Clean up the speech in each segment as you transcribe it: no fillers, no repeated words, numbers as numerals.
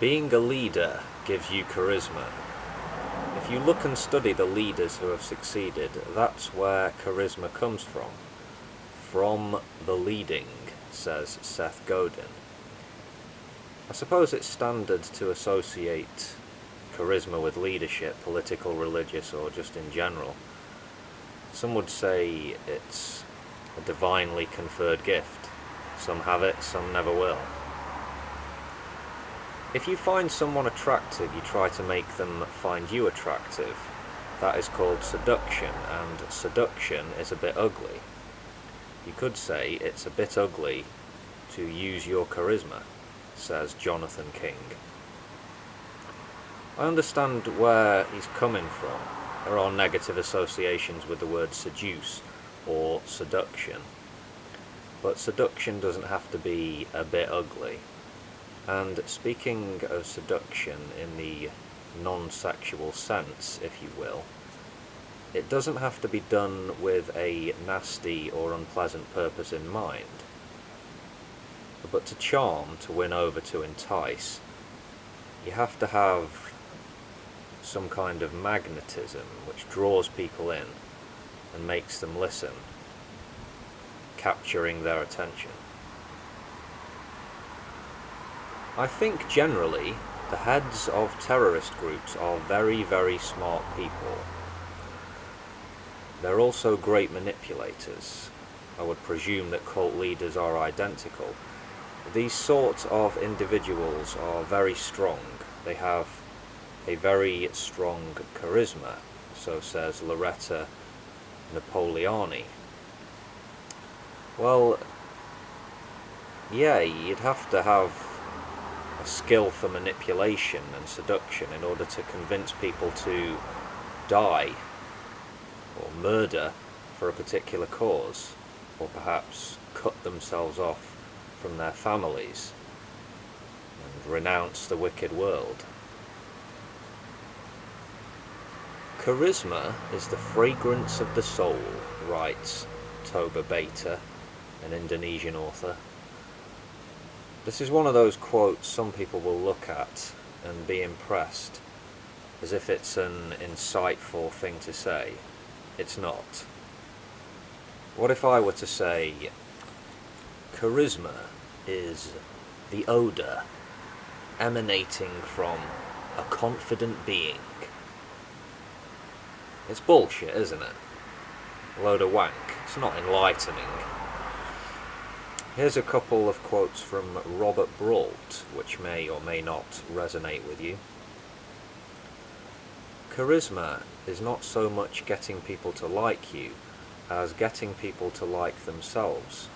Being a leader gives you charisma. If you look and study the leaders who have succeeded, that's where charisma comes from. From the leading, says Seth Godin. I suppose it's standard to associate charisma with leadership, political, religious, or just in general. Some would say it's a divinely conferred gift. Some have it, some never will. If you find someone attractive, you try to make them find you attractive. That is called seduction, and seduction is a bit ugly. You could say it's a bit ugly to use your charisma, says Jonathan King. I understand where he's coming from. There are negative associations with the word seduce or seduction. But seduction doesn't have to be a bit ugly. And speaking of seduction in the non-sexual sense, if you will, it doesn't have to be done with a nasty or unpleasant purpose in mind. But to charm, to win over, to entice, you have to have some kind of magnetism which draws people in and makes them listen, capturing their attention. I think generally the heads of terrorist groups are very, very smart people. They're also great manipulators. I would presume that cult leaders are identical. These sorts of individuals are very strong. They have a very strong charisma, so says Loretta Napoleoni. Well, yeah, you'd have to have a skill for manipulation and seduction in order to convince people to die or murder for a particular cause, or perhaps cut themselves off from their families and renounce the wicked world. Charisma is the fragrance of the soul, writes Toba Beta, an Indonesian author. This is one of those quotes some people will look at and be impressed, as if it's an insightful thing to say. It's not. What if I were to say, charisma is the odour emanating from a confident being? It's bullshit, isn't it? A load of wank. It's not enlightening. Here's a couple of quotes from Robert Brault, which may or may not resonate with you. Charisma is not so much getting people to like you as getting people to like themselves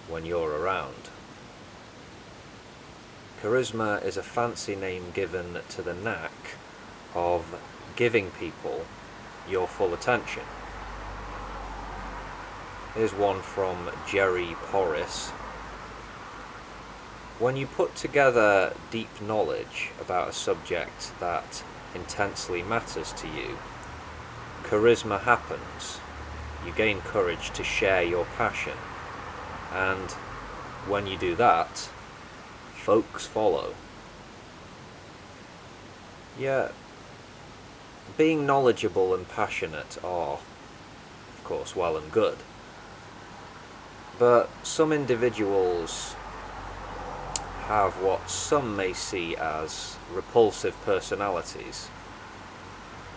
when you're around. Charisma is a fancy name given to the knack of giving people your full attention. Here's one from Jerry Porris. When you put together deep knowledge about a subject that intensely matters to you, charisma happens. You gain courage to share your passion, and when you do that, folks follow. Yeah, being knowledgeable and passionate are, of course, well and good. But some individuals have what some may see as repulsive personalities.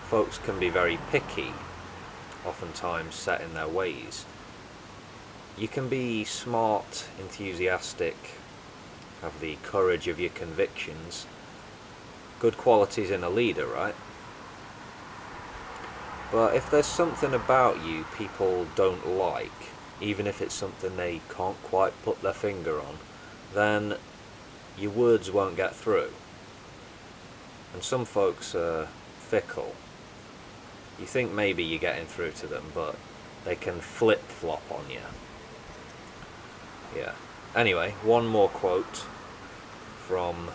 Folks can be very picky, oftentimes set in their ways. You can be smart, enthusiastic, have the courage of your convictions. Good qualities in a leader, right? But if there's something about you people don't like, even if it's something they can't quite put their finger on, then your words won't get through. And some folks are fickle. You think maybe you're getting through to them, but they can flip-flop on you. Yeah. Anyway, one more quote from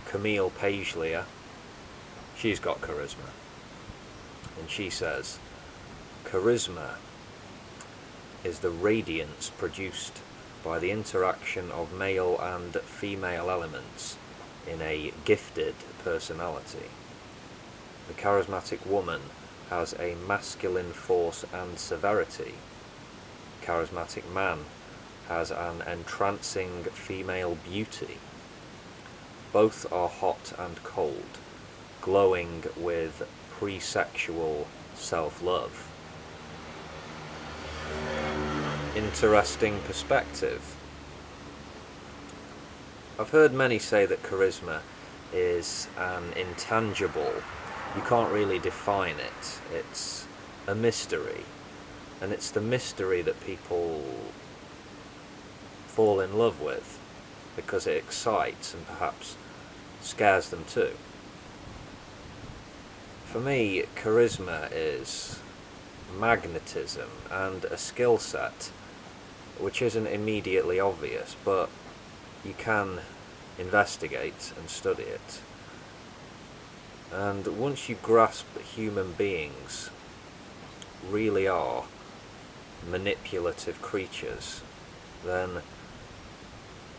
Camille Paglia. She's got charisma. And she says, charisma is the radiance produced by the interaction of male and female elements in a gifted personality. The charismatic woman has a masculine force and severity. The charismatic man has an entrancing female beauty. Both are hot and cold, glowing with pre-sexual self-love. Interesting perspective. I've heard many say that charisma is an intangible. You can't really define it. It's a mystery. And it's the mystery that people fall in love with, because it excites and perhaps scares them too. For me, charisma is magnetism and a skill set which isn't immediately obvious, but you can investigate and study it. And once you grasp that human beings really are manipulative creatures, then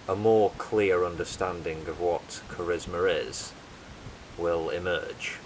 a more clear understanding of what charisma is will emerge.